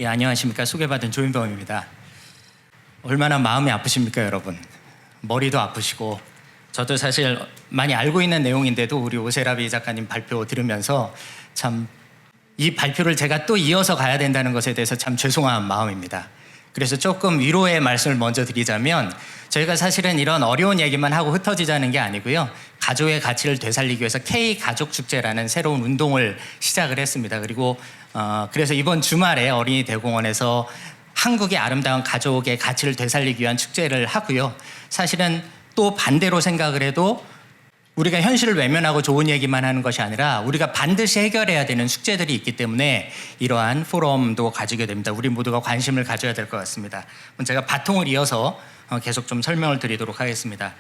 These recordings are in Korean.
예, 안녕하십니까. 소개받은 조윤범입니다. 얼마나 마음이 아프십니까, 여러분? 머리도 아프시고 저도 사실 많이 알고 있는 내용인데도 우리 오세라비 작가님 발표 들으면서 참 이 발표를 제가 또 이어서 가야 된다는 것에 대해서 참 죄송한 마음입니다. 그래서 조금 위로의 말씀을 먼저 드리자면 저희가 사실은 이런 어려운 얘기만 하고 흩어지자는 게 아니고요. 가족의 가치를 되살리기 위해서 K가족축제라는 새로운 운동을 시작을 했습니다. 그리고 그래서 이번 주말에 어린이 대공원에서 한국의 아름다운 가족의 가치를 되살리기 위한 축제를 하고요. 사실은 또 반대로 생각을 해도 우리가 현실을 외면하고 좋은 얘기만 하는 것이 아니라 우리가 반드시 해결해야 되는 숙제들이 있기 때문에 이러한 포럼도 가지게 됩니다. 우리 모두가 관심을 가져야 될 것 같습니다. 제가 바통을 이어서 계속 좀 설명을 드리도록 하겠습니다.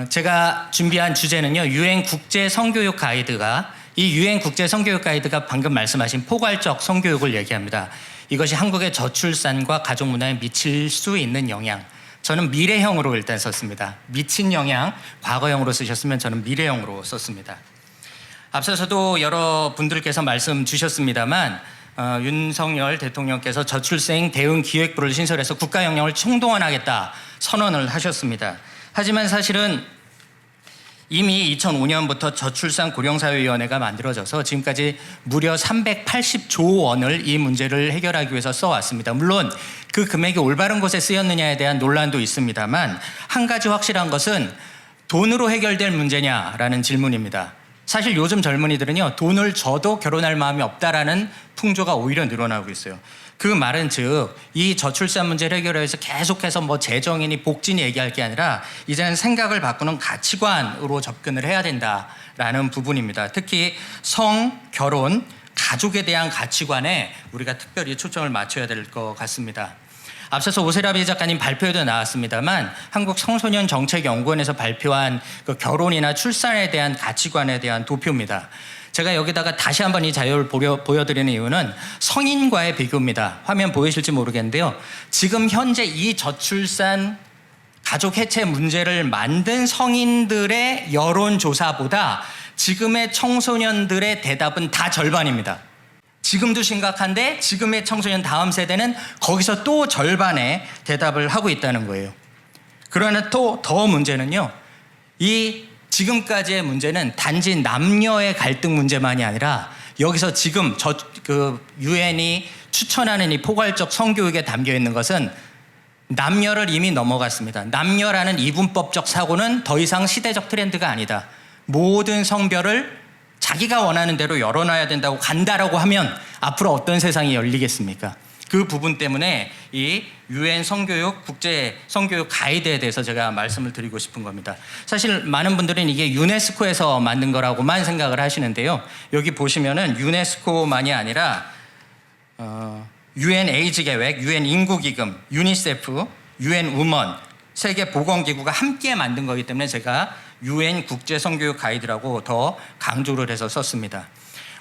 제가 준비한 주제는요. 유엔 국제 성교육 가이드가 이 유엔 국제 성교육 가이드가 방금 말씀하신 포괄적 성교육을 얘기합니다. 이것이 한국의 저출산과 가족 문화에 미칠 수 있는 영향. 저는 미래형으로 일단 썼습니다. 미친 영향, 과거형으로 쓰셨으면 저는 미래형으로 썼습니다. 앞서서도 여러분들께서 말씀 주셨습니다만 윤석열 대통령께서 저출생 대응 기획부를 신설해서 국가 역량을 총동원하겠다 선언을 하셨습니다. 하지만 사실은 이미 2005년부터 저출산 고령사회위원회가 만들어져서 지금까지 무려 380조 원을 이 문제를 해결하기 위해서 써왔습니다. 물론 그 금액이 올바른 곳에 쓰였느냐에 대한 논란도 있습니다만 한 가지 확실한 것은 돈으로 해결될 문제냐라는 질문입니다. 사실 요즘 젊은이들은요, 돈을 줘도 결혼할 마음이 없다라는 풍조가 오히려 늘어나고 있어요. 그 말은 즉, 이 저출산 문제를 해결하기 위해서 계속해서 뭐 재정이니 복지니 얘기할 게 아니라 이제는 생각을 바꾸는 가치관으로 접근을 해야 된다라는 부분입니다. 특히 성, 결혼, 가족에 대한 가치관에 우리가 특별히 초점을 맞춰야 될 것 같습니다. 앞서서 오세라비 작가님 발표에도 나왔습니다만 한국 청소년 정책연구원에서 발표한 그 결혼이나 출산에 대한 가치관에 대한 도표입니다. 제가 여기다가 다시 한번 이 자료를 보여드리는 이유는 성인과의 비교입니다. 화면 보이실지 모르겠는데요. 지금 현재 이 저출산 가족 해체 문제를 만든 성인들의 여론조사보다 지금의 청소년들의 대답은 다 절반입니다. 지금도 심각한데 지금의 청소년 다음 세대는 거기서 또 절반의 대답을 하고 있다는 거예요. 그러나 또 더 문제는요. 이 지금까지의 문제는 단지 남녀의 갈등 문제만이 아니라 여기서 지금 유엔이 추천하는 이 포괄적 성교육에 담겨 있는 것은 남녀를 이미 넘어갔습니다. 남녀라는 이분법적 사고는 더 이상 시대적 트렌드가 아니다. 모든 성별을 자기가 원하는 대로 열어놔야 된다고 간다라고 하면 앞으로 어떤 세상이 열리겠습니까? 그 부분 때문에 이 유엔 성교육 국제 성교육 가이드에 대해서 제가 말씀을 드리고 싶은 겁니다. 사실 많은 분들은 이게 유네스코에서 만든 거라고만 생각을 하시는데요. 여기 보시면은 유네스코만이 아니라 유엔 에이즈 계획, 유엔 인구기금, 유니세프, 유엔 우먼, 세계보건기구가 함께 만든 거기 때문에 제가 유엔 국제 성교육 가이드라고 더 강조를 해서 썼습니다.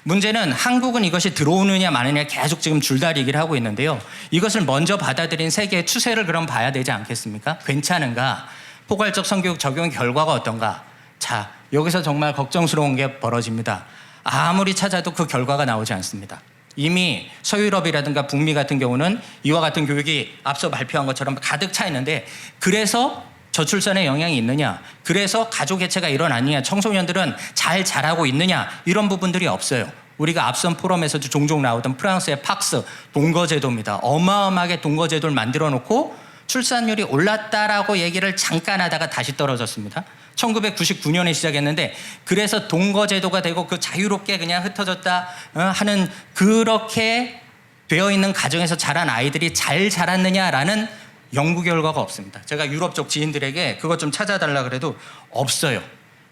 문제는 한국은 이것이 들어오느냐 마느냐 계속 지금 줄다리기를 하고 있는데요. 이것을 먼저 받아들인 세계의 추세를 그럼 봐야 되지 않겠습니까? 괜찮은가? 포괄적 성교육 적용 결과가 어떤가? 자, 여기서 정말 걱정스러운 게 벌어집니다. 아무리 찾아도 그 결과가 나오지 않습니다. 이미 서유럽이라든가 북미 같은 경우는 이와 같은 교육이 앞서 발표한 것처럼 가득 차 있는데 그래서 저출산에 영향이 있느냐, 그래서 가족 해체가 일어났느냐, 청소년들은 잘 자라고 있느냐, 이런 부분들이 없어요. 우리가 앞선 포럼에서도 종종 나오던 프랑스의 팍스 동거제도입니다. 어마어마하게 동거제도를 만들어 놓고 출산율이 올랐다라고 얘기를 잠깐 하다가 다시 떨어졌습니다. 1999년에 시작했는데 그래서 동거제도가 되고 그 자유롭게 그냥 흩어졌다 하는 그렇게 되어 있는 가정에서 자란 아이들이 잘 자랐느냐라는 연구 결과가 없습니다. 제가 유럽 쪽 지인들에게 그것 좀 찾아달라 그래도 없어요.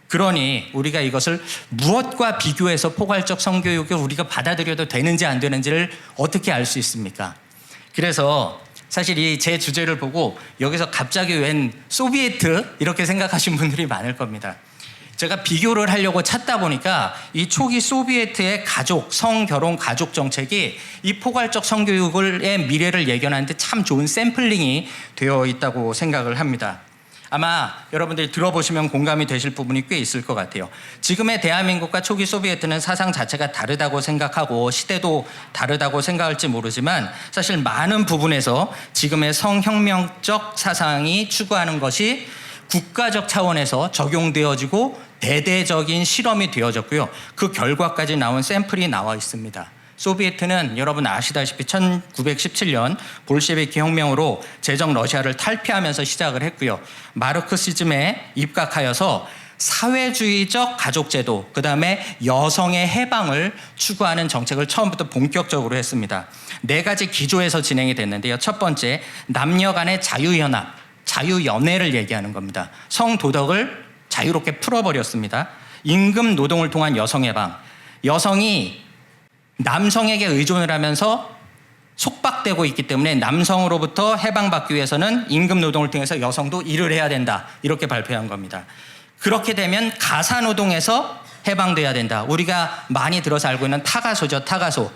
그러니 우리가 이것을 무엇과 비교해서 포괄적 성교육을 우리가 받아들여도 되는지 안 되는지를 어떻게 알 수 있습니까? 그래서 사실 이 제 주제를 보고 여기서 갑자기 웬 소비에트 이렇게 생각하신 분들이 많을 겁니다. 제가 비교를 하려고 찾다 보니까 이 초기 소비에트의 가족, 성결혼 가족 정책이 이 포괄적 성교육의 미래를 예견하는데 참 좋은 샘플링이 되어 있다고 생각을 합니다. 아마 여러분들이 들어보시면 공감이 되실 부분이 꽤 있을 것 같아요. 지금의 대한민국과 초기 소비에트는 사상 자체가 다르다고 생각하고 시대도 다르다고 생각할지 모르지만 사실 많은 부분에서 지금의 성혁명적 사상이 추구하는 것이 국가적 차원에서 적용되어지고 대대적인 실험이 되어졌고요. 그 결과까지 나온 샘플이 나와 있습니다. 소비에트는 여러분 아시다시피 1917년 볼셰비키 혁명으로 제정 러시아를 탈피하면서 시작을 했고요. 마르크시즘에 입각하여서 사회주의적 가족제도, 그 다음에 여성의 해방을 추구하는 정책을 처음부터 본격적으로 했습니다. 4가지 기조에서 진행이 됐는데요. 첫 번째, 남녀 간의 자유연합, 자유연애를 얘기하는 겁니다. 성도덕을 자유롭게 풀어버렸습니다. 임금 노동을 통한 여성 해방, 여성이 남성에게 의존을 하면서 속박되고 있기 때문에 남성으로부터 해방받기 위해서는 임금 노동을 통해서 여성도 일을 해야 된다, 이렇게 발표한 겁니다. 그렇게 되면 가사노동에서 해방돼야 된다. 우리가 많이 들어서 알고 있는 타가소죠. 타가소.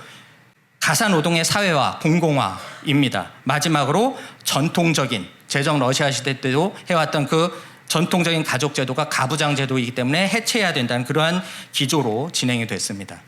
가사노동의 사회화, 공공화입니다. 마지막으로 전통적인 제정 러시아 시대 때도 해왔던 그 전통적인 가족제도가 가부장 제도이기 때문에 해체해야 된다는 그러한 기조로 진행이 됐습니다.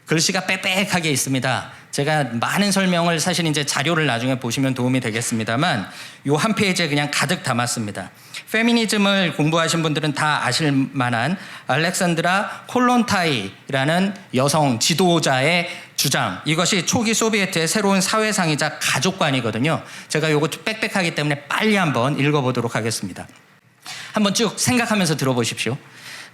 글씨가 빽빽하게 있습니다. 제가 많은 설명을 사실 이제 자료를 나중에 보시면 도움이 되겠습니다만 요 한 페이지에 그냥 가득 담았습니다. 페미니즘을 공부하신 분들은 다 아실 만한 알렉산드라 콜론타이라는 여성 지도자의 주장, 이것이 초기 소비에트의 새로운 사회상이자 가족관이거든요. 제가 요거 빽빽하기 때문에 빨리 한번 읽어보도록 하겠습니다. 한번 쭉 생각하면서 들어보십시오.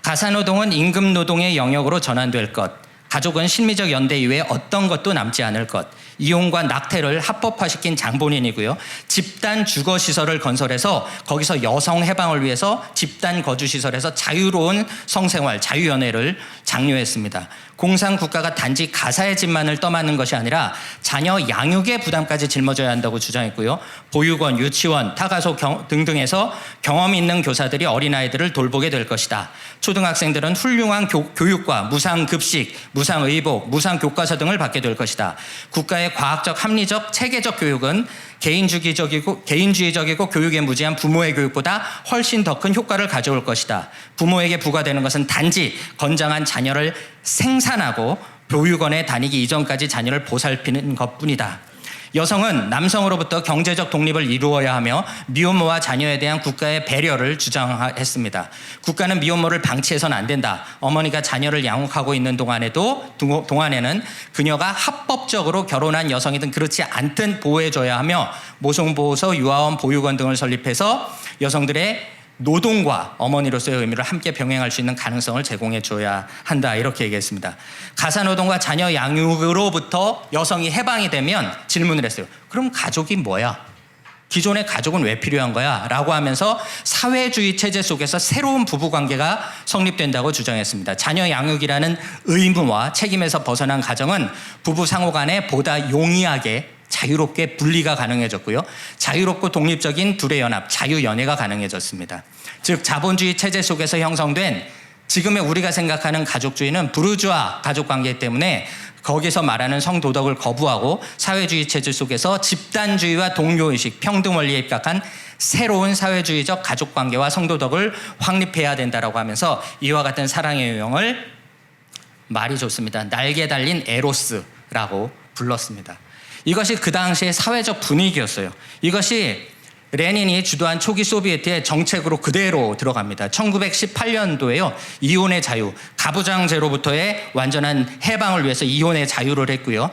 가사노동은 임금노동의 영역으로 전환될 것, 가족은 심리적 연대 이외에 어떤 것도 남지 않을 것, 이혼과 낙태를 합법화시킨 장본인이고요. 집단 주거시설을 건설해서 거기서 여성 해방을 위해서 집단 거주시설에서 자유로운 성생활, 자유연애를 장려했습니다. 공산국가가 단지 가사의 집만을 떠맡는 것이 아니라 자녀 양육의 부담까지 짊어져야 한다고 주장했고요. 보육원, 유치원, 타가소 등등에서 경험 있는 교사들이 어린아이들을 돌보게 될 것이다. 초등학생들은 훌륭한 교육과 무상급식, 무상의복, 무상교과서 등을 받게 될 것이다. 국가의 과학적, 합리적, 체계적 교육은 개인주의적이고 교육에 무지한 부모의 교육보다 훨씬 더 큰 효과를 가져올 것이다. 부모에게 부과되는 것은 단지 건장한 자녀를 생산하고 교육원에 다니기 이전까지 자녀를 보살피는 것뿐이다. 여성은 남성으로부터 경제적 독립을 이루어야 하며 미혼모와 자녀에 대한 국가의 배려를 주장했습니다. 국가는 미혼모를 방치해서는 안 된다. 어머니가 자녀를 양육하고 있는 동안에는 그녀가 합법적으로 결혼한 여성이든 그렇지 않든 보호해줘야 하며 모성보호소, 유아원, 보육원 등을 설립해서 여성들의 노동과 어머니로서의 의미를 함께 병행할 수 있는 가능성을 제공해 줘야 한다, 이렇게 얘기했습니다. 가사노동과 자녀 양육으로부터 여성이 해방이 되면 질문을 했어요. 그럼 가족이 뭐야? 기존의 가족은 왜 필요한 거야? 라고 하면서 사회주의 체제 속에서 새로운 부부관계가 성립된다고 주장했습니다. 자녀 양육이라는 의무와 책임에서 벗어난 가정은 부부 상호 간에 보다 용이하게 자유롭게 분리가 가능해졌고요. 자유롭고 독립적인 둘의 연합, 자유연애가 가능해졌습니다. 즉 자본주의 체제 속에서 형성된 지금의 우리가 생각하는 가족주의는 부르주아 가족관계 때문에 거기서 말하는 성도덕을 거부하고 사회주의 체제 속에서 집단주의와 동료의식, 평등원리에 입각한 새로운 사회주의적 가족관계와 성도덕을 확립해야 된다라고 하면서 이와 같은 사랑의 유형을, 말이 좋습니다, 날개 달린 에로스라고 불렀습니다. 이것이 그 당시의 사회적 분위기였어요. 이것이 레닌이 주도한 초기 소비에트의 정책으로 그대로 들어갑니다. 1918년도에요. 이혼의 자유, 가부장제로부터의 완전한 해방을 위해서 이혼의 자유를 했고요.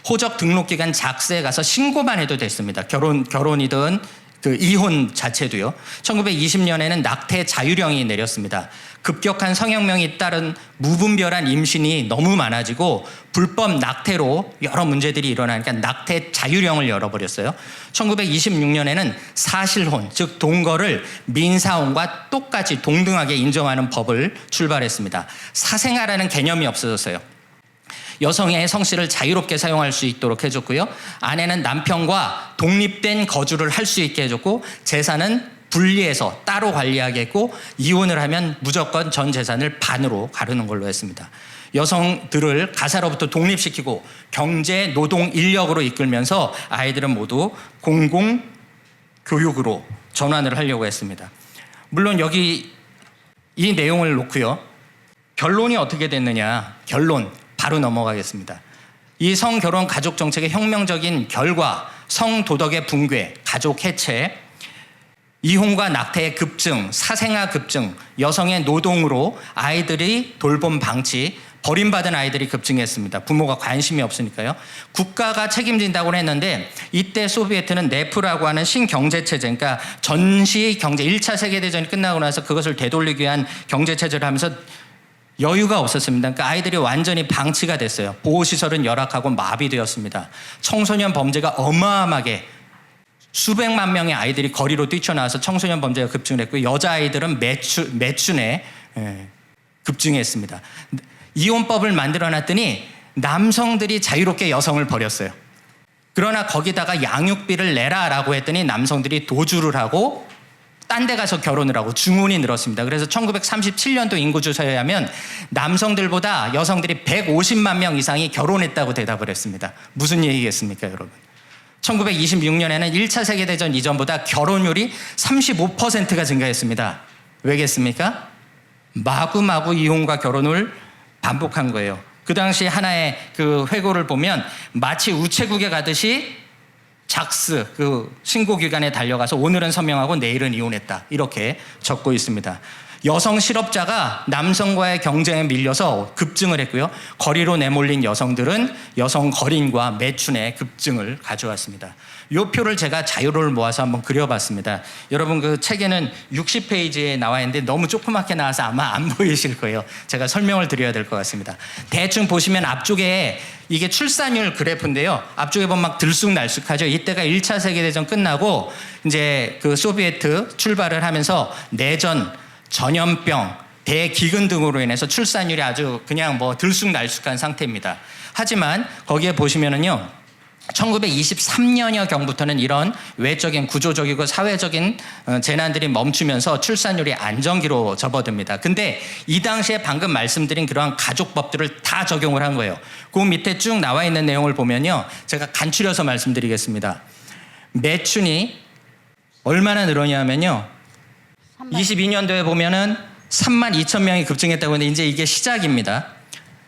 호적 등록기간 작세에 가서 신고만 해도 됐습니다. 결혼이든 그 이혼 자체도요. 1920년에는 낙태 자유령이 내렸습니다. 급격한 성혁명이 따른 무분별한 임신이 너무 많아지고 불법 낙태로 여러 문제들이 일어나니까 낙태 자유령을 열어버렸어요. 1926년에는 사실혼, 즉 동거를 민사혼과 똑같이 동등하게 인정하는 법을 출발했습니다. 사생아라는 개념이 없어졌어요. 여성의 성씨를 자유롭게 사용할 수 있도록 해줬고요. 아내는 남편과 독립된 거주를 할 수 있게 해줬고, 재산은 분리해서 따로 관리하게 했고, 이혼을 하면 무조건 전 재산을 반으로 가르는 걸로 했습니다. 여성들을 가사로부터 독립시키고 경제, 노동, 인력으로 이끌면서 아이들은 모두 공공교육으로 전환을 하려고 했습니다. 물론 여기 이 내용을 놓고요. 결론이 어떻게 됐느냐. 결론 바로 넘어가겠습니다. 이 성결혼 가족 정책의 혁명적인 결과, 성도덕의 붕괴, 가족 해체, 이혼과 낙태의 급증, 사생아 급증, 여성의 노동으로 아이들이 돌봄 방치, 버림받은 아이들이 급증했습니다. 부모가 관심이 없으니까요. 국가가 책임진다고 했는데 이때 소비에트는 네프라고 하는 신경제체제, 그러니까 전시 경제, 1차 세계대전이 끝나고 나서 그것을 되돌리기 위한 경제체제를 하면서 여유가 없었습니다. 그러니까 아이들이 완전히 방치가 됐어요. 보호시설은 열악하고 마비되었습니다. 청소년 범죄가 어마어마하게 수백만 명의 아이들이 거리로 뛰쳐나와서 청소년 범죄가 급증했고 여자아이들은 매춘에 급증했습니다. 이혼법을 만들어놨더니 남성들이 자유롭게 여성을 버렸어요. 그러나 거기다가 양육비를 내라라고 했더니 남성들이 도주를 하고 딴 데 가서 결혼을 하고 중혼이 늘었습니다. 그래서 1937년도 인구조사에 의하면 남성들보다 여성들이 150만 명 이상이 결혼했다고 대답을 했습니다. 무슨 얘기겠습니까, 여러분? 1926년에는 1차 세계대전 이전보다 결혼율이 35%가 증가했습니다. 왜겠습니까? 마구마구 이혼과 결혼을 반복한 거예요. 그 당시 하나의 그 회고를 보면 마치 우체국에 가듯이 작스, 그 신고기관에 달려가서 오늘은 서명하고 내일은 이혼했다. 이렇게 적고 있습니다. 여성 실업자가 남성과의 경쟁에 밀려서 급증을 했고요. 거리로 내몰린 여성들은 여성 거린과 매춘의 급증을 가져왔습니다. 이 표를 제가 자료를 모아서 한번 그려봤습니다. 여러분 그 책에는 60페이지에 나와 있는데 너무 조그맣게 나와서 아마 안 보이실 거예요. 제가 설명을 드려야 될 것 같습니다. 대충 보시면 앞쪽에 이게 출산율 그래프인데요. 앞쪽에 보면 막 들쑥날쑥하죠. 이때가 1차 세계대전 끝나고 이제 그 소비에트 출발을 하면서 내전, 전염병, 대기근 등으로 인해서 출산율이 아주 그냥 뭐 들쑥날쑥한 상태입니다. 하지만 거기에 보시면은요, 1923년여 경부터는 이런 외적인 구조적이고 사회적인 재난들이 멈추면서 출산율이 안정기로 접어듭니다. 근데 이 당시에 방금 말씀드린 그러한 가족법들을 다 적용을 한 거예요. 그 밑에 쭉 나와 있는 내용을 보면요, 제가 간추려서 말씀드리겠습니다. 매춘이 얼마나 늘었냐면요, 22년도에 보면은 32,000명이 급증했다고 하는데 이제 이게 시작입니다.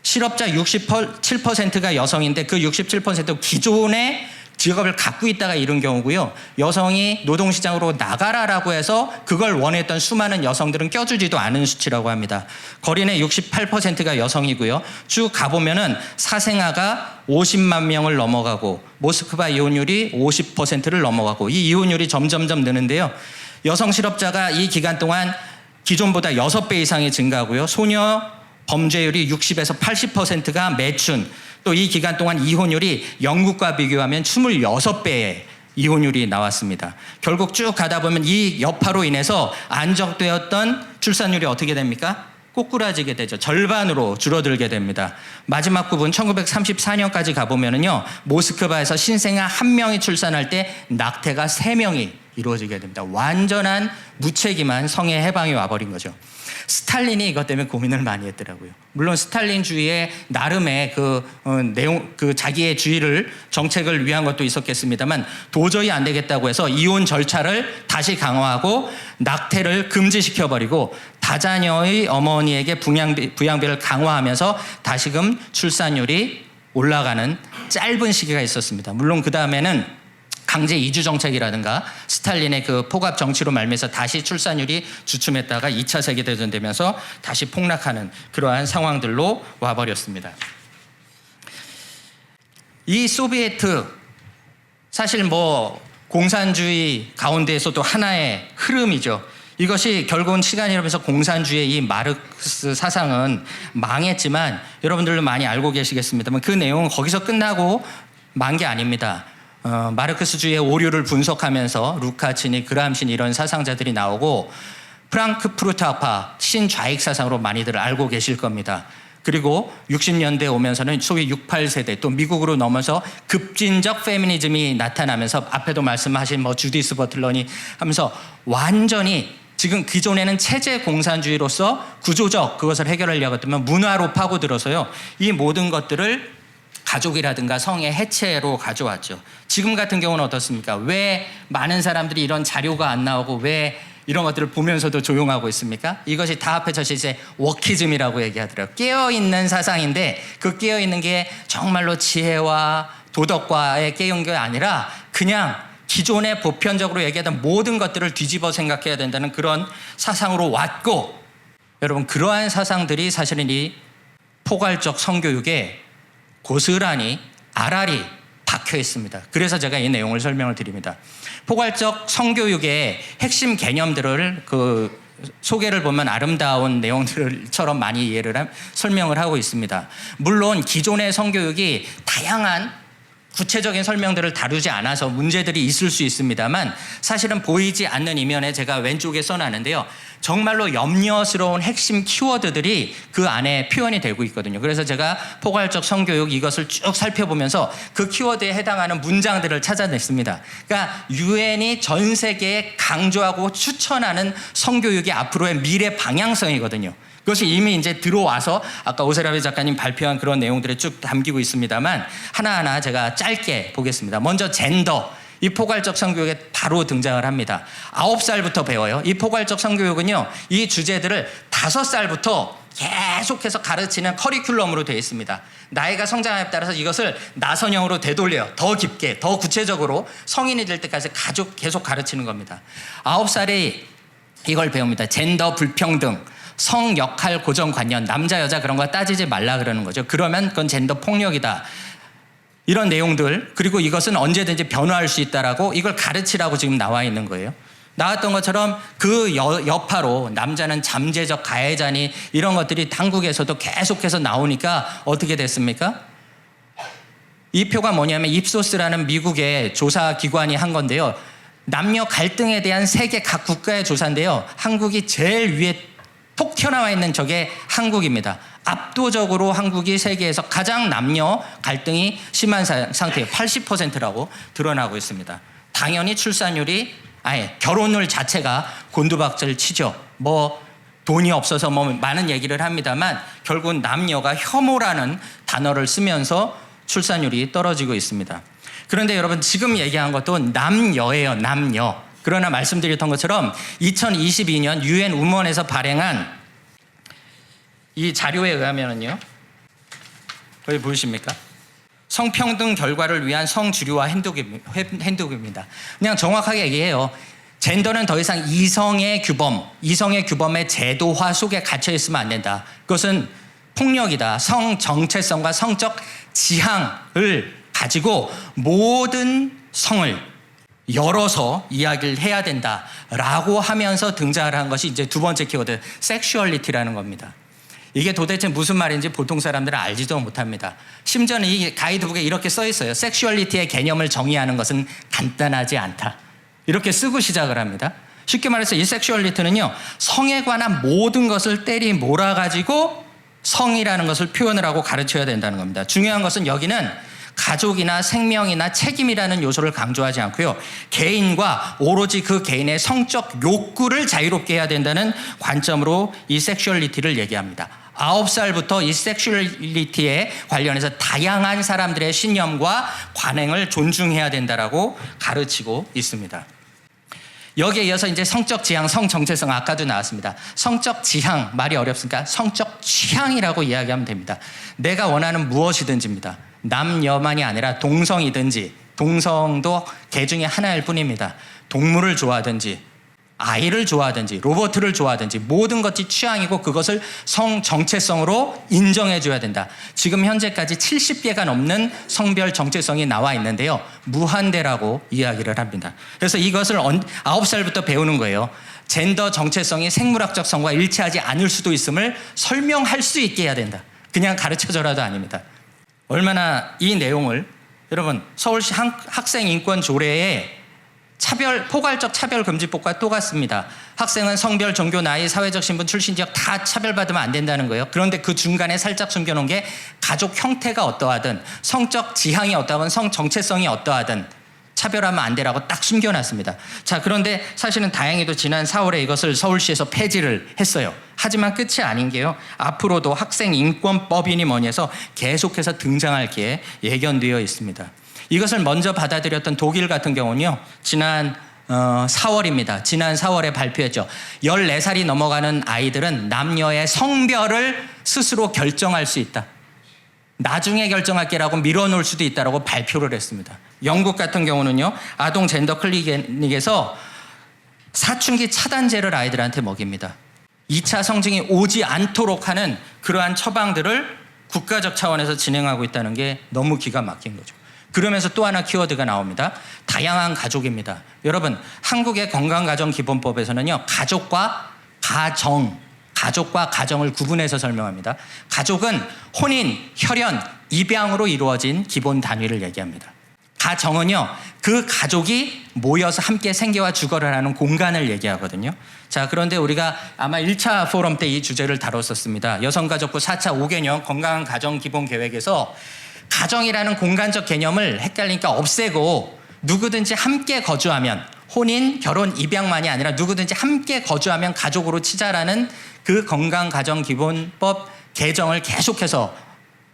실업자 67%가 여성인데 그 67%도 기존의 직업을 갖고 있다가 이룬 경우고요. 여성이 노동시장으로 나가라라고 해서 그걸 원했던 수많은 여성들은 껴주지도 않은 수치라고 합니다. 거린의 68%가 여성이고요. 쭉 가보면은 사생아가 50만 명을 넘어가고 모스크바 이혼율이 50%를 넘어가고 이 이혼율이 점점점 느는데요. 여성 실업자가 이 기간 동안 기존보다 6배 이상이 증가하고요. 소녀 범죄율이 60에서 80%가 매춘, 또 이 기간 동안 이혼율이 영국과 비교하면 26배의 이혼율이 나왔습니다. 결국 쭉 가다 보면 이 여파로 인해서 안정되었던 출산율이 어떻게 됩니까? 꼬꾸라지게 되죠. 절반으로 줄어들게 됩니다. 마지막 부분 1934년까지 가보면은요, 모스크바에서 신생아 1명이 출산할 때 낙태가 3명이 이루어지게 됩니다. 완전한 무책임한 성의 해방이 와버린 거죠. 스탈린이 이것 때문에 고민을 많이 했더라고요. 물론 스탈린주의의 나름의 자기의 주의를 정책을 위한 것도 있었겠습니다만 도저히 안 되겠다고 해서 이혼 절차를 다시 강화하고 낙태를 금지시켜버리고 다자녀의 어머니에게 부양비를 강화하면서 다시금 출산율이 올라가는 짧은 시기가 있었습니다. 물론 그 다음에는 강제 이주 정책이라든가 스탈린의 그 포갑 정치로 말미암아서 다시 출산율이 주춤했다가 2차 세계대전 되면서 다시 폭락하는 그러한 상황들로 와버렸습니다. 이 소비에트, 사실 뭐 공산주의 가운데에서도 하나의 흐름이죠. 이것이 결국은 시간이 흐르면서 공산주의의 이 마르크스 사상은 망했지만 여러분들도 많이 알고 계시겠습니다만 그 내용은 거기서 끝나고 만 게 아닙니다. 마르크스주의의 오류를 분석하면서 루카치니, 그람시니 이런 사상자들이 나오고 프랑크푸르트학파 신좌익 사상으로 많이들 알고 계실 겁니다. 그리고 60년대 오면서는 소위 68세대 또 미국으로 넘어서 급진적 페미니즘이 나타나면서 앞에도 말씀하신 뭐 주디스 버틀러니 하면서 완전히 지금 기존에는 체제 공산주의로서 구조적 그것을 해결하려고 했다면 문화로 파고들어서요, 이 모든 것들을 가족이라든가 성의 해체로 가져왔죠. 지금 같은 경우는 어떻습니까? 왜 많은 사람들이 이런 자료가 안 나오고 왜 이런 것들을 보면서도 조용하고 있습니까? 이것이 다 합해서 이제 워키즘이라고 얘기하더라고요. 깨어있는 사상인데 그 깨어있는 게 정말로 지혜와 도덕과의 깨어있는 게 아니라 그냥 기존에 보편적으로 얘기하던 모든 것들을 뒤집어 생각해야 된다는 그런 사상으로 왔고, 여러분 그러한 사상들이 사실은 이 포괄적 성교육에 고스란히 알알이 박혀 있습니다. 그래서 제가 이 내용을 설명을 드립니다. 포괄적 성교육의 핵심 개념들을 소개를 보면 아름다운 내용들처럼 많이 설명을 하고 있습니다. 물론 기존의 성교육이 다양한 구체적인 설명들을 다루지 않아서 문제들이 있을 수 있습니다만, 사실은 보이지 않는 이면에 제가 왼쪽에 써놨는데요, 정말로 염려스러운 핵심 키워드들이 그 안에 표현이 되고 있거든요. 그래서 제가 포괄적 성교육 이것을 쭉 살펴보면서 그 키워드에 해당하는 문장들을 찾아냈습니다. 그러니까 유엔이 전 세계에 강조하고 추천하는 성교육이 앞으로의 미래 방향성이거든요. 그것이 이미 이제 들어와서 아까 오세라비 작가님 발표한 그런 내용들에 쭉 담기고 있습니다만, 하나하나 제가 짧게 보겠습니다. 먼저 젠더. 이 포괄적 성교육에 바로 등장을 합니다. 9살부터 배워요. 이 포괄적 성교육은요, 이 주제들을 5살부터 계속해서 가르치는 커리큘럼으로 되어 있습니다. 나이가 성장함에 따라서 이것을 나선형으로 되돌려요. 더 깊게, 더 구체적으로 성인이 될 때까지 계속 가르치는 겁니다. 9살에 이걸 배웁니다. 젠더 불평등, 성 역할 고정관념, 남자 여자 그런 거 따지지 말라 그러는 거죠. 그러면 그건 젠더 폭력이다. 이런 내용들, 그리고 이것은 언제든지 변화할 수 있다라고 이걸 가르치라고 지금 나와 있는 거예요. 나왔던 것처럼 그 여파로 남자는 잠재적 가해자니 이런 것들이 당국에서도 계속해서 나오니까 어떻게 됐습니까? 이 표가 뭐냐면 입소스라는 미국의 조사 기관이 한 건데요. 남녀 갈등에 대한 세계 각 국가의 조사인데요. 한국이 제일 위에 톡 튀어나와 있는 저게 한국입니다. 압도적으로 한국이 세계에서 가장 남녀 갈등이 심한 상태예요. 80%라고 드러나고 있습니다. 당연히 출산율이, 결혼율 자체가 곤두박질 치죠. 돈이 없어서 많은 얘기를 합니다만 결국은 남녀가 혐오라는 단어를 쓰면서 출산율이 떨어지고 있습니다. 그런데 여러분 지금 얘기한 것도 남녀예요. 남녀. 그러나 말씀드렸던 것처럼 2022년 유엔 우먼에서 발행한 이 자료에 의하면은요, 여기 보이십니까? 성평등 결과를 위한 성주류화 핸드북입니다. 그냥 정확하게 얘기해요. 젠더는 더 이상 이성의 규범의 제도화 속에 갇혀 있으면 안 된다. 그것은 폭력이다. 성 정체성과 성적 지향을 가지고 모든 성을 열어서 이야기를 해야 된다라고 하면서 등장을 한 것이 이제 두 번째 키워드, 섹슈얼리티라는 겁니다. 이게 도대체 무슨 말인지 보통 사람들은 알지도 못합니다. 심지어는 이 가이드북에 이렇게 써 있어요. 섹슈얼리티의 개념을 정의하는 것은 간단하지 않다. 이렇게 쓰고 시작을 합니다. 쉽게 말해서 이 섹슈얼리티는요, 성에 관한 모든 것을 때리 몰아가지고 성이라는 것을 표현을 하고 가르쳐야 된다는 겁니다. 중요한 것은 여기는 가족이나 생명이나 책임이라는 요소를 강조하지 않고요, 개인과 오로지 그 개인의 성적 욕구를 자유롭게 해야 된다는 관점으로 이 섹슈얼리티를 얘기합니다. 9살부터 이 섹슈얼리티에 관련해서 다양한 사람들의 신념과 관행을 존중해야 된다라고 가르치고 있습니다. 여기에 이어서 이제 성적 지향, 성 정체성, 아까도 나왔습니다. 성적 지향, 말이 어렵습니까? 성적 취향이라고 이야기하면 됩니다. 내가 원하는 무엇이든지입니다. 남녀만이 아니라 동성이든지, 동성도 개 중에 하나일 뿐입니다. 동물을 좋아하든지, 아이를 좋아하든지, 로봇을 좋아하든지 모든 것이 취향이고 그것을 성 정체성으로 인정해줘야 된다. 지금 현재까지 70개가 넘는 성별 정체성이 나와 있는데요, 무한대라고 이야기를 합니다. 그래서 이것을 9살부터 배우는 거예요. 젠더 정체성이 생물학적 성과 일치하지 않을 수도 있음을 설명할 수 있게 해야 된다. 그냥 가르쳐줘라도 아닙니다. 얼마나 이 내용을, 여러분 서울시 학생인권조례에 포괄적 차별금지법과 똑같습니다. 학생은 성별, 종교, 나이, 사회적 신분, 출신 지역 다 차별받으면 안 된다는 거예요. 그런데 그 중간에 살짝 숨겨놓은 게 가족 형태가 어떠하든, 성적 지향이 어떠하든, 성 정체성이 어떠하든 차별하면 안 되라고 딱 숨겨놨습니다. 자, 그런데 사실은 다행히도 지난 4월에 이것을 서울시에서 폐지를 했어요. 하지만 끝이 아닌 게요, 앞으로도 학생인권법이니 뭐니 해서 계속해서 등장할 게 예견되어 있습니다. 이것을 먼저 받아들였던 독일 같은 경우는요, 지난 4월입니다. 지난 4월에 발표했죠. 14살이 넘어가는 아이들은 남녀의 성별을 스스로 결정할 수 있다. 나중에 결정할게라고 밀어놓을 수도 있다라고 발표를 했습니다. 영국 같은 경우는요, 아동 젠더 클리닉에서 사춘기 차단제를 아이들한테 먹입니다. 2차 성징이 오지 않도록 하는 그러한 처방들을 국가적 차원에서 진행하고 있다는 게 너무 기가 막힌 거죠. 그러면서 또 하나 키워드가 나옵니다. 다양한 가족입니다. 여러분, 한국의 건강가정기본법에서는요, 가족과 가정을 구분해서 설명합니다. 가족은 혼인, 혈연, 입양으로 이루어진 기본 단위를 얘기합니다. 가정은요, 그 가족이 모여서 함께 생계와 주거를 하는 공간을 얘기하거든요. 자, 그런데 우리가 아마 1차 포럼 때 이 주제를 다뤘었습니다. 여성가족부 4차 5개년 건강한 가정 기본 계획에서 가정이라는 공간적 개념을 헷갈리니까 없애고 누구든지 함께 거주하면, 혼인, 결혼, 입양만이 아니라 누구든지 함께 거주하면 가족으로 치자라는 그 건강가정기본법 개정을 계속해서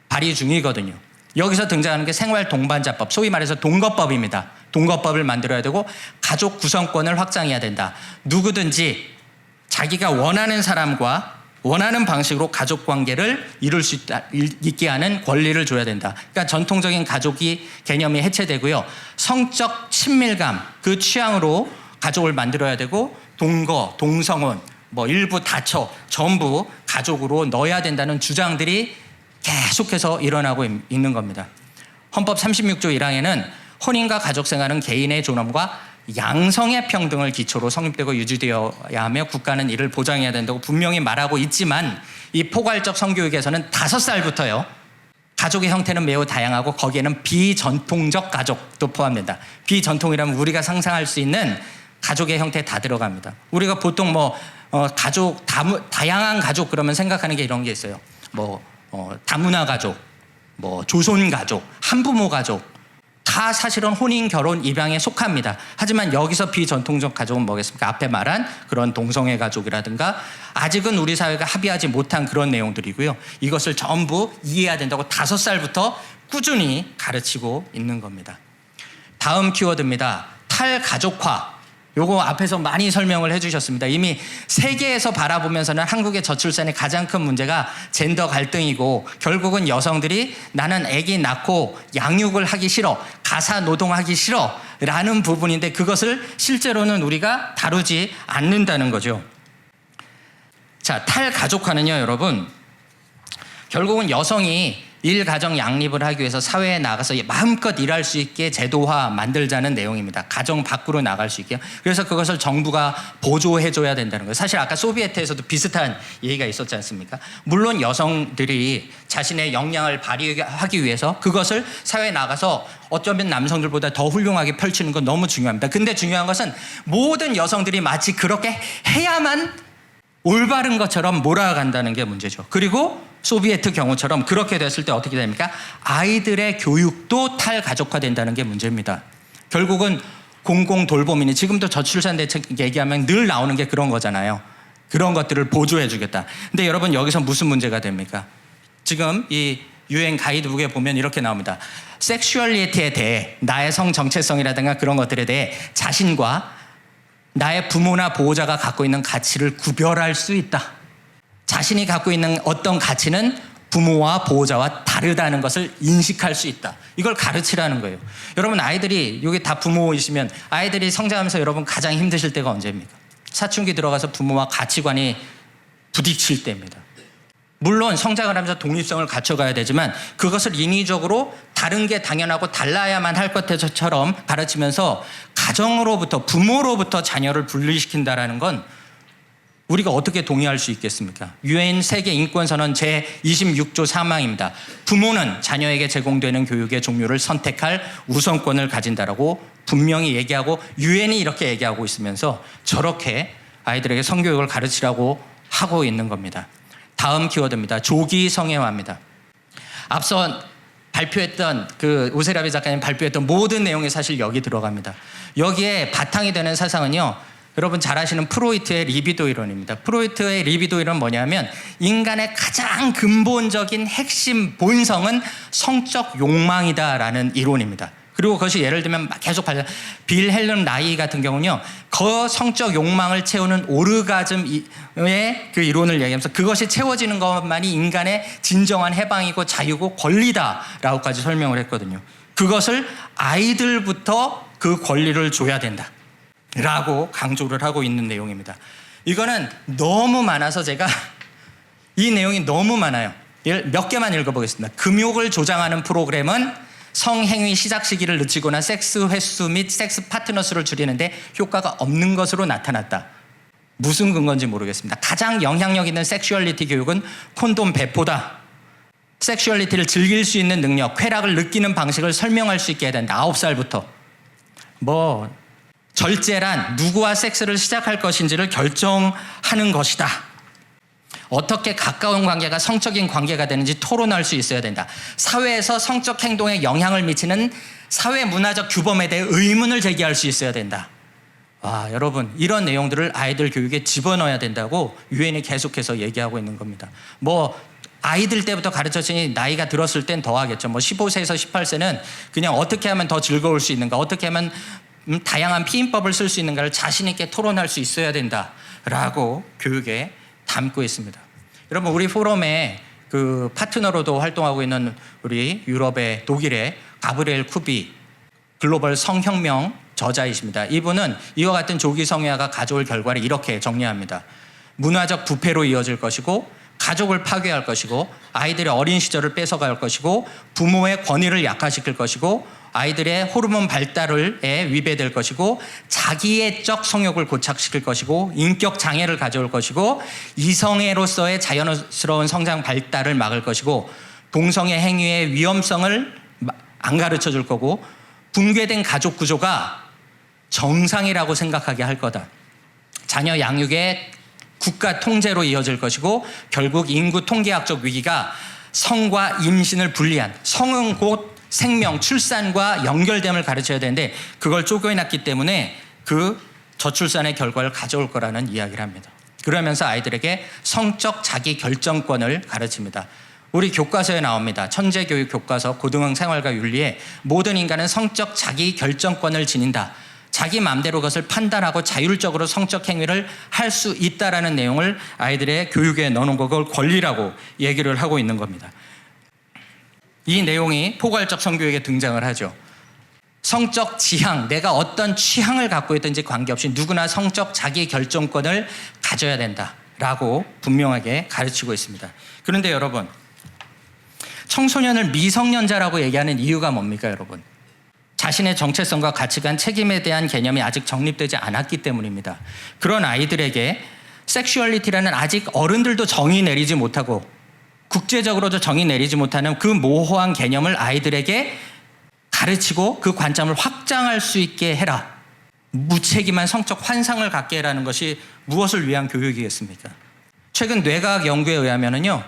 발의 중이거든요. 여기서 등장하는 게 생활동반자법, 소위 말해서 동거법입니다. 동거법을 만들어야 되고 가족 구성권을 확장해야 된다. 누구든지 자기가 원하는 사람과 원하는 방식으로 가족 관계를 이룰 수 있게 하는 권리를 줘야 된다. 그러니까 전통적인 가족이 개념이 해체되고요. 성적 친밀감, 그 취향으로 가족을 만들어야 되고 동거, 동성혼, 일부 다처 전부 가족으로 넣어야 된다는 주장들이 계속해서 일어나고 있는 겁니다. 헌법 36조 1항에는 혼인과 가족생활은 개인의 존엄과 양성의 평등을 기초로 성립되고 유지되어야 하며 국가는 이를 보장해야 된다고 분명히 말하고 있지만, 이 포괄적 성교육에서는 5살부터요, 가족의 형태는 매우 다양하고 거기에는 비전통적 가족도 포함된다. 비전통이라면 우리가 상상할 수 있는 가족의 형태 다 들어갑니다. 우리가 보통 가족, 다양한 가족 그러면 생각하는 게 이런 게 있어요. 다문화 가족, 조손 가족, 한부모 가족, 다 사실은 혼인, 결혼, 입양에 속합니다. 하지만 여기서 비전통적 가족은 뭐겠습니까? 앞에 말한 그런 동성애 가족이라든가 아직은 우리 사회가 합의하지 못한 그런 내용들이고요. 이것을 전부 이해해야 된다고 5살부터 꾸준히 가르치고 있는 겁니다. 다음 키워드입니다. 탈가족화. 요거 앞에서 많이 설명을 해주셨습니다. 이미 세계에서 바라보면서는 한국의 저출산의 가장 큰 문제가 젠더 갈등이고, 결국은 여성들이 나는 아기 낳고 양육을 하기 싫어, 가사 노동하기 싫어 라는 부분인데, 그것을 실제로는 우리가 다루지 않는다는 거죠. 자, 탈가족화는요, 여러분, 결국은 여성이 일가정 양립을 하기 위해서 사회에 나가서 마음껏 일할 수 있게 제도화 만들자는 내용입니다. 가정 밖으로 나갈 수 있게. 그래서 그것을 정부가 보조해줘야 된다는 거예요. 사실 아까 소비에트에서도 비슷한 얘기가 있었지 않습니까? 물론 여성들이 자신의 역량을 발휘하기 위해서 그것을 사회에 나가서 어쩌면 남성들보다 더 훌륭하게 펼치는 건 너무 중요합니다. 근데 중요한 것은 모든 여성들이 마치 그렇게 해야만 올바른 것처럼 몰아간다는 게 문제죠. 그리고 소비에트 경우처럼 그렇게 됐을 때 어떻게 됩니까? 아이들의 교육도 탈가족화된다는 게 문제입니다. 결국은 공공돌봄이니, 지금도 저출산 대책 얘기하면 늘 나오는 게 그런 거잖아요. 그런 것들을 보조해 주겠다. 근데 여러분, 여기서 무슨 문제가 됩니까? 지금 이 유엔 가이드북에 보면 이렇게 나옵니다. 섹슈얼리티에 대해, 나의 성 정체성이라든가 그런 것들에 대해 자신과 나의 부모나 보호자가 갖고 있는 가치를 구별할 수 있다. 자신이 갖고 있는 어떤 가치는 부모와 보호자와 다르다는 것을 인식할 수 있다. 이걸 가르치라는 거예요. 여러분, 아이들이, 여기 다 부모이시면 아이들이 성장하면서 여러분 가장 힘드실 때가 언제입니까? 사춘기 들어가서 부모와 가치관이 부딪힐 때입니다. 물론 성장을 하면서 독립성을 갖춰가야 되지만 그것을 인위적으로 다른 게 당연하고 달라야만 할 것처럼 가르치면서 가정으로부터, 부모로부터 자녀를 분리시킨다라는 건 우리가 어떻게 동의할 수 있겠습니까? 유엔 세계 인권선언 제26조 3항입니다. 부모는 자녀에게 제공되는 교육의 종류를 선택할 우선권을 가진다라고 분명히 얘기하고, 유엔이 이렇게 얘기하고 있으면서 저렇게 아이들에게 성교육을 가르치라고 하고 있는 겁니다. 다음 키워드입니다. 조기 성애화입니다. 앞서 발표했던 오세라비 작가님 발표했던 모든 내용이 사실 여기 들어갑니다. 여기에 바탕이 되는 사상은요, 여러분 잘 아시는 프로이트의 리비도 이론입니다. 프로이트의 리비도 이론은 뭐냐면, 인간의 가장 근본적인 핵심 본성은 성적 욕망이다라는 이론입니다. 그리고 그것이 예를 들면 계속 빌 헬름 라이 같은 경우는요, 그 성적 욕망을 채우는 오르가즘의 그 이론을 얘기하면서 그것이 채워지는 것만이 인간의 진정한 해방이고 자유고 권리다라고까지 설명을 했거든요. 그것을 아이들부터 그 권리를 줘야 된다라고 강조를 하고 있는 내용입니다. 이거는 너무 많아서 제가 이 내용이 너무 많아요. 몇 개만 읽어보겠습니다. 금욕을 조장하는 프로그램은 성행위 시작 시기를 늦추거나 섹스 횟수 및 섹스 파트너 수를 줄이는데 효과가 없는 것으로 나타났다. 무슨 근거인지 모르겠습니다. 가장 영향력 있는 섹슈얼리티 교육은 콘돔 배포다. 섹슈얼리티를 즐길 수 있는 능력, 쾌락을 느끼는 방식을 설명할 수 있게 해야 된다. 9살부터. 절제란 누구와 섹스를 시작할 것인지를 결정하는 것이다. 어떻게 가까운 관계가 성적인 관계가 되는지 토론할 수 있어야 된다. 사회에서 성적 행동에 영향을 미치는 사회 문화적 규범에 대해 의문을 제기할 수 있어야 된다. 여러분, 이런 내용들을 아이들 교육에 집어넣어야 된다고 유엔이 계속해서 얘기하고 있는 겁니다. 아이들 때부터 가르쳤으니 나이가 들었을 땐 더 하겠죠. 15세에서 18세는 그냥 어떻게 하면 더 즐거울 수 있는가, 어떻게 하면 다양한 피임법을 쓸 수 있는가를 자신 있게 토론할 수 있어야 된다라고 교육에 담고 있습니다. 여러분, 우리 포럼에 그 파트너로도 활동하고 있는 우리 유럽의 독일의 가브리엘 쿠비 글로벌 성혁명 저자이십니다. 이분은 이와 같은 조기 성애화가 가져올 결과를 이렇게 정리합니다. 문화적 부패로 이어질 것이고, 가족을 파괴할 것이고, 아이들의 어린 시절을 뺏어갈 것이고, 부모의 권위를 약화시킬 것이고, 아이들의 호르몬 발달에 위배될 것이고, 자기애적 성욕을 고착시킬 것이고, 인격 장애를 가져올 것이고, 이성애로서의 자연스러운 성장 발달을 막을 것이고, 동성애 행위의 위험성을 안 가르쳐 줄 거고, 붕괴된 가족 구조가 정상이라고 생각하게 할 거다. 자녀 양육의 국가 통제로 이어질 것이고, 결국 인구 통계학적 위기가 성과 임신을 분리한, 성은 곧 생명, 출산과 연결됨을 가르쳐야 되는데 그걸 쪼개놨기 때문에 그 저출산의 결과를 가져올 거라는 이야기를 합니다. 그러면서 아이들에게 성적 자기 결정권을 가르칩니다. 우리 교과서에 나옵니다. 천재교육 교과서 고등학 생활과 윤리에 모든 인간은 성적 자기 결정권을 지닌다. 자기 마음대로 그것을 판단하고 자율적으로 성적 행위를 할 수 있다라는 내용을 아이들의 교육에 넣어놓은 거, 그걸 권리라고 얘기를 하고 있는 겁니다. 이 내용이 포괄적 성교육에 등장을 하죠. 성적 지향, 내가 어떤 취향을 갖고 있든지 관계없이 누구나 성적 자기 결정권을 가져야 된다라고 분명하게 가르치고 있습니다. 그런데 여러분, 청소년을 미성년자라고 얘기하는 이유가 뭡니까, 여러분? 자신의 정체성과 가치관, 책임에 대한 개념이 아직 정립되지 않았기 때문입니다. 그런 아이들에게 섹슈얼리티라는 아직 어른들도 정의 내리지 못하고 국제적으로도 정의 내리지 못하는 그 모호한 개념을 아이들에게 가르치고 그 관점을 확장할 수 있게 해라. 무책임한 성적 환상을 갖게 해라는 것이 무엇을 위한 교육이겠습니까? 최근 뇌과학 연구에 의하면요,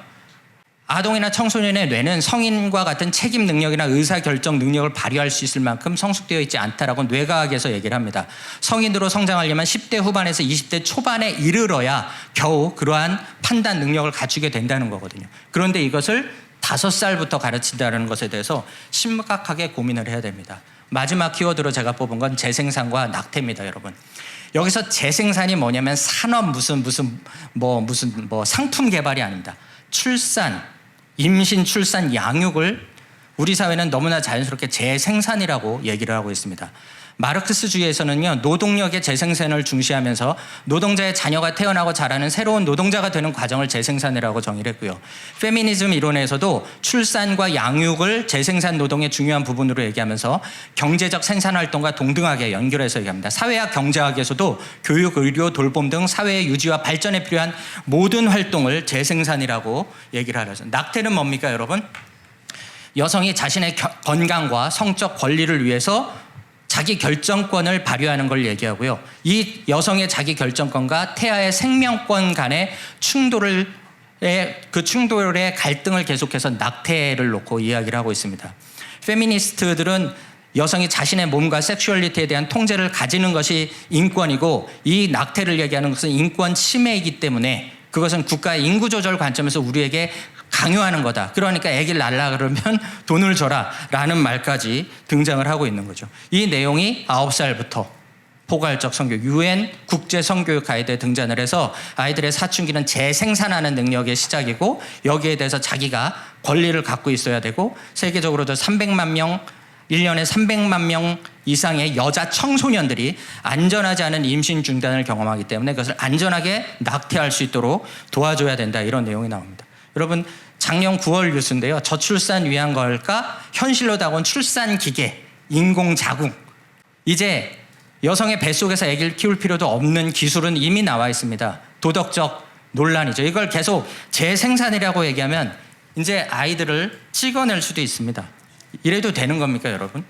아동이나 청소년의 뇌는 성인과 같은 책임 능력이나 의사결정 능력을 발휘할 수 있을 만큼 성숙되어 있지 않다라고 뇌과학에서 얘기를 합니다. 성인으로 성장하려면 10대 후반에서 20대 초반에 이르러야 겨우 그러한 판단 능력을 갖추게 된다는 거거든요. 그런데 이것을 5살부터 가르친다는 것에 대해서 심각하게 고민을 해야 됩니다. 마지막 키워드로 제가 뽑은 건 재생산과 낙태입니다, 여러분. 여기서 재생산이 뭐냐면 산업 무슨 상품 개발이 아닙니다. 출산, 임신, 출산, 양육을 우리 사회는 너무나 자연스럽게 재생산이라고 얘기를 하고 있습니다. 마르크스주의에서는요, 노동력의 재생산을 중시하면서 노동자의 자녀가 태어나고 자라는 새로운 노동자가 되는 과정을 재생산이라고 정의를 했고요. 페미니즘 이론에서도 출산과 양육을 재생산 노동의 중요한 부분으로 얘기하면서 경제적 생산활동과 동등하게 연결해서 얘기합니다. 사회학 경제학에서도 교육, 의료, 돌봄 등 사회의 유지와 발전에 필요한 모든 활동을 재생산이라고 얘기를 하죠. 낙태는 뭡니까, 여러분? 여성이 자신의 건강과 성적 권리를 위해서 자기 결정권을 발휘하는 걸 얘기하고요. 이 여성의 자기 결정권과 태아의 생명권 간의 충돌의 갈등을 계속해서 낙태를 놓고 이야기를 하고 있습니다. 페미니스트들은 여성이 자신의 몸과 섹슈얼리티에 대한 통제를 가지는 것이 인권이고, 이 낙태를 얘기하는 것은 인권 침해이기 때문에 그것은 국가의 인구 조절 관점에서 우리에게 강요하는 거다. 그러니까 아기를 낳으려 그러면 돈을 줘라 라는 말까지 등장을 하고 있는 거죠. 이 내용이 9살부터 포괄적 성교육, UN 국제 성교육 가이드에 등장을 해서 아이들의 사춘기는 재생산하는 능력의 시작이고 여기에 대해서 자기가 권리를 갖고 있어야 되고 세계적으로도 300만 명 1년에 300만 명 이상의 여자 청소년들이 안전하지 않은 임신 중단을 경험하기 때문에 그것을 안전하게 낙태할 수 있도록 도와줘야 된다. 이런 내용이 나옵니다. 여러분 작년 9월 뉴스인데요. 저출산 위한 걸까? 현실로 다가온 출산기계, 인공자궁. 이제 여성의 뱃속에서 아기를 키울 필요도 없는 기술은 이미 나와 있습니다. 도덕적 논란이죠. 이걸 계속 재생산이라고 얘기하면 이제 아이들을 찍어낼 수도 있습니다. 이래도 되는 겁니까, 여러분?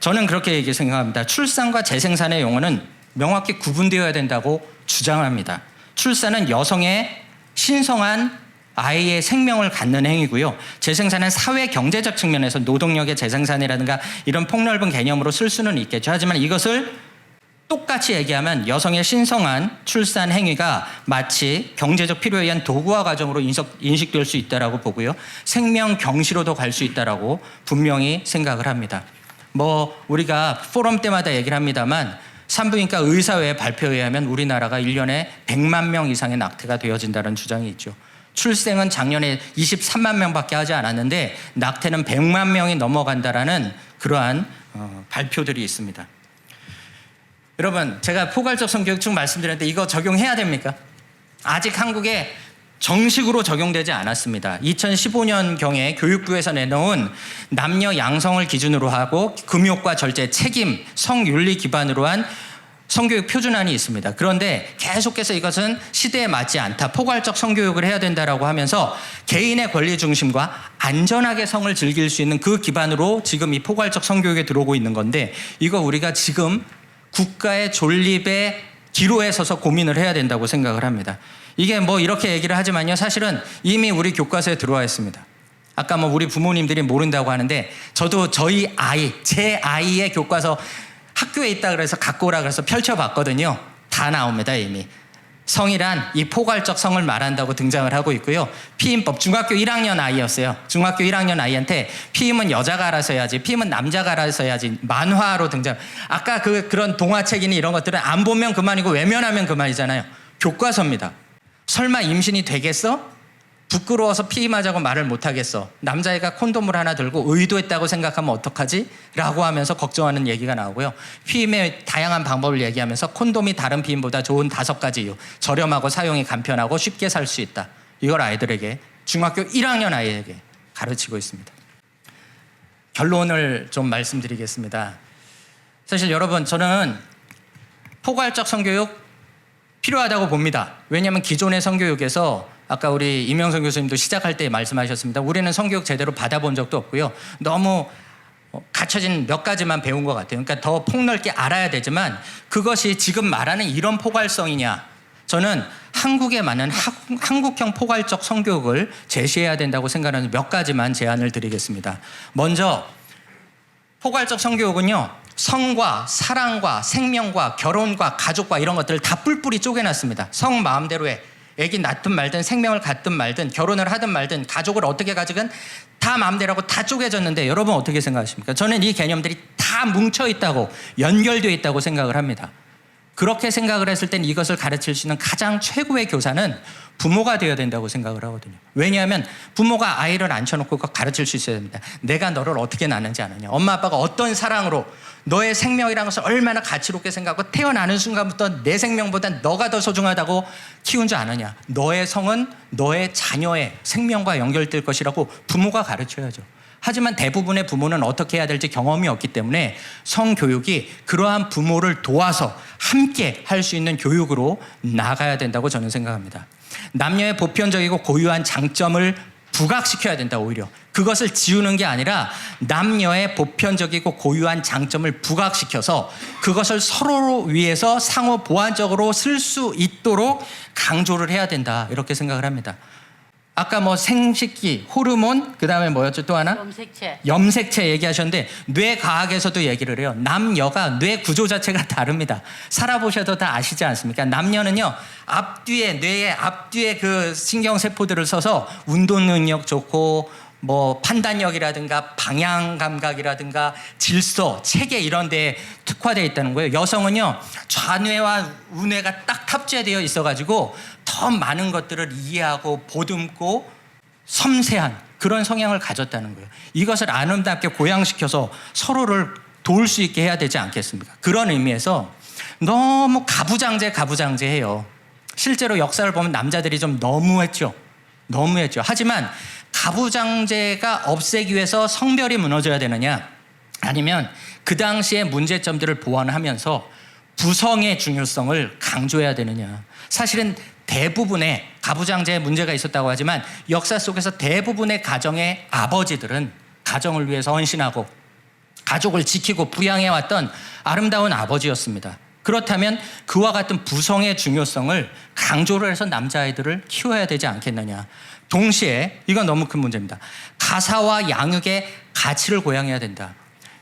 저는 그렇게 생각합니다. 출산과 재생산의 용어는 명확히 구분되어야 된다고 주장합니다. 출산은 여성의 신성한 아이의 생명을 갖는 행위고요. 재생산은 사회 경제적 측면에서 노동력의 재생산이라든가 이런 폭넓은 개념으로 쓸 수는 있겠죠. 하지만 이것을 똑같이 얘기하면 여성의 신성한 출산 행위가 마치 경제적 필요에 의한 도구화 과정으로 인식될 수 있다라고 보고요. 생명 경시로도 갈 수 있다라고 분명히 생각을 합니다. 우리가 포럼 때마다 얘기를 합니다만 산부인과 의사회 발표에 의하면 우리나라가 1년에 100만 명 이상의 낙태가 되어진다는 주장이 있죠. 출생은 작년에 23만 명밖에 하지 않았는데 낙태는 100만 명이 넘어간다라는 그러한 발표들이 있습니다. 여러분 제가 포괄적 성교육 쭉 말씀드렸는데 이거 적용해야 됩니까? 아직 한국에 정식으로 적용되지 않았습니다. 2015년경에 교육부에서 내놓은 남녀 양성을 기준으로 하고 금욕과 절제, 책임, 성윤리 기반으로 한 성교육 표준안이 있습니다. 그런데 계속해서 이것은 시대에 맞지 않다. 포괄적 성교육을 해야 된다라고 하면서 개인의 권리 중심과 안전하게 성을 즐길 수 있는 그 기반으로 지금 이 포괄적 성교육에 들어오고 있는 건데 이거 우리가 지금 국가의 존립의 기로에 서서 고민을 해야 된다고 생각을 합니다. 이게 이렇게 얘기를 하지만요. 사실은 이미 우리 교과서에 들어와 있습니다. 아까 우리 부모님들이 모른다고 하는데 저도 저희 아이, 제 아이의 교과서 학교에 있다 그래서 갖고 오라 그래서 펼쳐봤거든요. 다 나옵니다 이미. 성이란 이 포괄적 성을 말한다고 등장을 하고 있고요. 피임법, 중학교 1학년 아이였어요. 중학교 1학년 아이한테 피임은 여자가 알아서 해야지, 피임은 남자가 알아서 해야지 만화로 등장. 아까 그런 동화책이니 이런 것들은 안 보면 그만이고 외면하면 그만이잖아요. 교과서입니다. 설마 임신이 되겠어? 부끄러워서 피임하자고 말을 못하겠어. 남자애가 콘돔을 하나 들고 의도했다고 생각하면 어떡하지? 라고 하면서 걱정하는 얘기가 나오고요. 피임의 다양한 방법을 얘기하면서 콘돔이 다른 피임보다 좋은 5가지 이유. 저렴하고 사용이 간편하고 쉽게 살 수 있다. 이걸 아이들에게, 중학교 1학년 아이에게 가르치고 있습니다. 결론을 좀 말씀드리겠습니다. 사실 여러분 저는 포괄적 성교육 필요하다고 봅니다. 왜냐하면 기존의 성교육에서 아까 우리 임영선 교수님도 시작할 때 말씀하셨습니다. 우리는 성교육 제대로 받아본 적도 없고요. 너무 갖춰진 몇 가지만 배운 것 같아요. 그러니까 더 폭넓게 알아야 되지만 그것이 지금 말하는 이런 포괄성이냐. 저는 한국에 맞는 한국형 포괄적 성교육을 제시해야 된다고 생각하는 몇 가지만 제안을 드리겠습니다. 먼저 포괄적 성교육은요. 성과 사랑과 생명과 결혼과 가족과 이런 것들을 다 뿔뿔이 쪼개놨습니다. 성 마음대로 해. 애기 낳든 말든 생명을 갖든 말든 결혼을 하든 말든 가족을 어떻게 가지든 다 마음대로 하고 다 쪼개졌는데 여러분 어떻게 생각하십니까? 저는 이 개념들이 다 뭉쳐있다고 연결되어 있다고 생각을 합니다. 그렇게 생각을 했을 땐 이것을 가르칠 수 있는 가장 최고의 교사는 부모가 되어야 된다고 생각을 하거든요. 왜냐하면 부모가 아이를 앉혀놓고 가르칠 수 있어야 됩니다. 내가 너를 어떻게 낳는지 아느냐. 엄마 아빠가 어떤 사랑으로 너의 생명이라는 것을 얼마나 가치롭게 생각하고 태어나는 순간부터 내 생명보다 너가 더 소중하다고 키운 줄 아느냐. 너의 성은 너의 자녀의 생명과 연결될 것이라고 부모가 가르쳐야죠. 하지만 대부분의 부모는 어떻게 해야 될지 경험이 없기 때문에 성교육이 그러한 부모를 도와서 함께 할 수 있는 교육으로 나가야 된다고 저는 생각합니다. 남녀의 보편적이고 고유한 장점을 부각시켜야 된다. 오히려 그것을 지우는 게 아니라 남녀의 보편적이고 고유한 장점을 부각시켜서 그것을 서로 위해서 상호 보완적으로 쓸 수 있도록 강조를 해야 된다. 이렇게 생각을 합니다. 아까 뭐 생식기, 호르몬, 그다음에 뭐였죠? 또 하나? 염색체 얘기하셨는데 뇌과학에서도 얘기를 해요. 남녀가 뇌 구조 자체가 다릅니다. 살아보셔도 다 아시지 않습니까? 남녀는요, 뇌의 앞뒤에 그 신경세포들을 써서 운동 능력 좋고 뭐 판단력이라든가 방향 감각이라든가 질서, 체계 이런 데에 특화되어 있다는 거예요. 여성은요, 좌뇌와 우뇌가 딱 탑재되어 있어가지고 더 많은 것들을 이해하고 보듬고 섬세한 그런 성향을 가졌다는 거예요. 이것을 아름답게 고양시켜서 서로를 도울 수 있게 해야 되지 않겠습니까? 그런 의미에서 너무 가부장제해요. 실제로 역사를 보면 남자들이 좀 너무했죠. 하지만 가부장제가 없애기 위해서 성별이 무너져야 되느냐, 아니면 그 당시의 문제점들을 보완하면서 부성의 중요성을 강조해야 되느냐. 사실은 대부분의 가부장제에 문제가 있었다고 하지만 역사 속에서 대부분의 가정의 아버지들은 가정을 위해서 헌신하고 가족을 지키고 부양해왔던 아름다운 아버지였습니다. 그렇다면 그와 같은 부성의 중요성을 강조를 해서 남자아이들을 키워야 되지 않겠느냐. 동시에 이건 너무 큰 문제입니다. 가사와 양육의 가치를 고양해야 된다.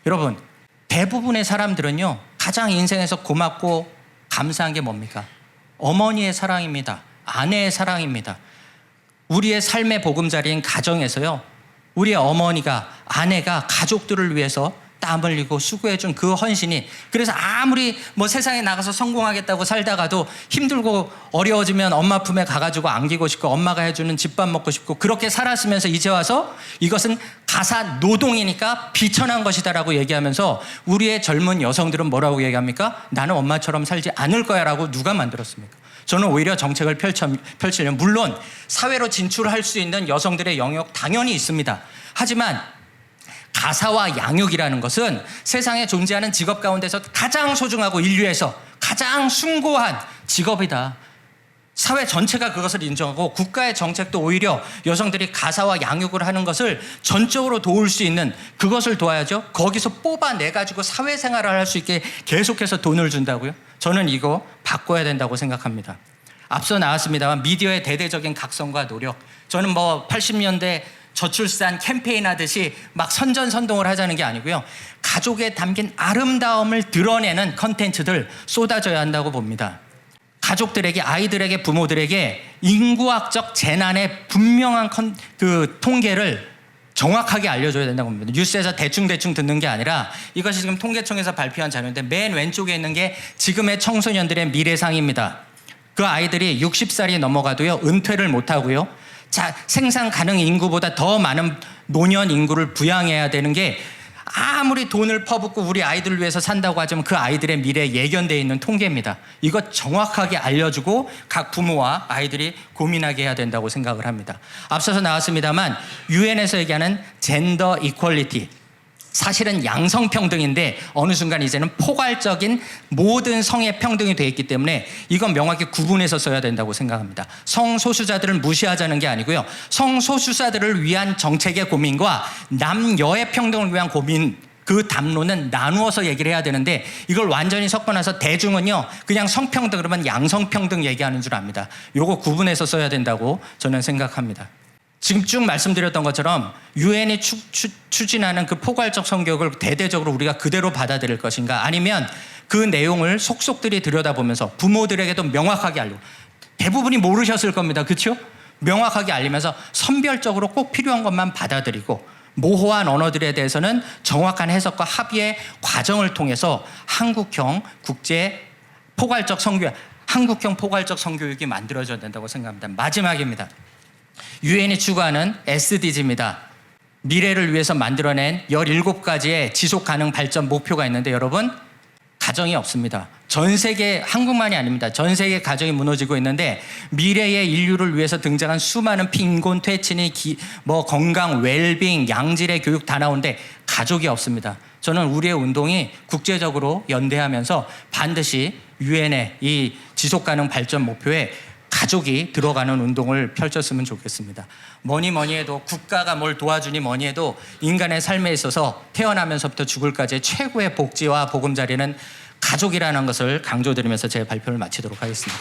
여러분, 대부분의 사람들은요, 가장 인생에서 고맙고 감사한 게 뭡니까? 어머니의 사랑입니다. 아내의 사랑입니다. 우리의 삶의 보금자리인 가정에서요, 우리의 어머니가, 아내가 가족들을 위해서 땀 흘리고 수고해준 그 헌신이, 그래서 아무리 뭐 세상에 나가서 성공하겠다고 살다가도 힘들고 어려워지면 엄마 품에 가가지고 안기고 싶고 엄마가 해주는 집밥 먹고 싶고 그렇게 살았으면서 이제 와서 이것은 가사 노동이니까 비천한 것이다라고 얘기하면서 우리의 젊은 여성들은 뭐라고 얘기합니까? 나는 엄마처럼 살지 않을 거야 라고 누가 만들었습니까? 저는 오히려 정책을 펼치려면, 물론 사회로 진출할 수 있는 여성들의 영역 당연히 있습니다. 하지만 가사와 양육이라는 것은 세상에 존재하는 직업 가운데서 가장 소중하고 인류에서 가장 숭고한 직업이다. 사회 전체가 그것을 인정하고 국가의 정책도 오히려 여성들이 가사와 양육을 하는 것을 전적으로 도울 수 있는 그것을 도와야죠. 거기서 뽑아내가지고 사회생활을 할 수 있게 계속해서 돈을 준다고요? 저는 이거 바꿔야 된다고 생각합니다. 앞서 나왔습니다만 미디어의 대대적인 각성과 노력, 저는 뭐 80년대 저출산 캠페인 하듯이 막 선전선동을 하자는 게 아니고요, 가족에 담긴 아름다움을 드러내는 컨텐츠들 쏟아져야 한다고 봅니다. 가족들에게, 아이들에게, 부모들에게 인구학적 재난의 분명한 통계를 정확하게 알려줘야 된다고 봅니다. 뉴스에서 대충 듣는 게 아니라 이것이 지금 통계청에서 발표한 자료인데 맨 왼쪽에 있는 게 지금의 청소년들의 미래상입니다. 그 아이들이 60살이 넘어가도요, 은퇴를 못하고요, 생산 가능 인구보다 더 많은 노년 인구를 부양해야 되는 게 아무리 돈을 퍼붓고 우리 아이들을 위해서 산다고 하지만 그 아이들의 미래에 예견되어 있는 통계입니다. 이거 정확하게 알려주고 각 부모와 아이들이 고민하게 해야 된다고 생각을 합니다. 앞서서 나왔습니다만 유엔에서 얘기하는 젠더 이퀄리티, 사실은 양성평등인데 어느 순간 이제는 포괄적인 모든 성의 평등이 되어 있기 때문에 이건 명확히 구분해서 써야 된다고 생각합니다. 성소수자들을 무시하자는 게 아니고요, 성소수자들을 위한 정책의 고민과 남여의 평등을 위한 고민, 그 담론은 나누어서 얘기를 해야 되는데 이걸 완전히 섞어 놔서 대중은요, 그냥 성평등 그러면 양성평등 얘기하는 줄 압니다. 요거 구분해서 써야 된다고 저는 생각합니다. 지금 쭉 말씀드렸던 것처럼 유엔이 추진하는 그 포괄적 성교육을 대대적으로 우리가 그대로 받아들일 것인가, 아니면 그 내용을 속속들이 들여다보면서 부모들에게도 명확하게 알리고, 대부분이 모르셨을 겁니다. 그렇죠? 명확하게 알리면서 선별적으로 꼭 필요한 것만 받아들이고 모호한 언어들에 대해서는 정확한 해석과 합의의 과정을 통해서 한국형 국제 포괄적 성교육, 한국형 포괄적 성교육이 만들어져야 된다고 생각합니다. 마지막입니다. 유엔이 추구하는 SDG입니다. 미래를 위해서 만들어낸 17가지의 지속가능 발전 목표가 있는데 여러분, 가정이 없습니다. 전 세계, 한국만이 아닙니다. 전 세계 가정이 무너지고 있는데 미래의 인류를 위해서 등장한 수많은 빈곤, 퇴진이, 건강, 웰빙, 양질의 교육 다 나오는데 가족이 없습니다. 저는 우리의 운동이 국제적으로 연대하면서 반드시 유엔의 이 지속가능 발전 목표에 가족이 들어가는 운동을 펼쳤으면 좋겠습니다. 뭐니 해도 국가가 뭘 도와주니 뭐니 해도 인간의 삶에 있어서 태어나면서부터 죽을까지의 최고의 복지와 보금자리는 가족이라는 것을 강조드리면서 제 발표를 마치도록 하겠습니다.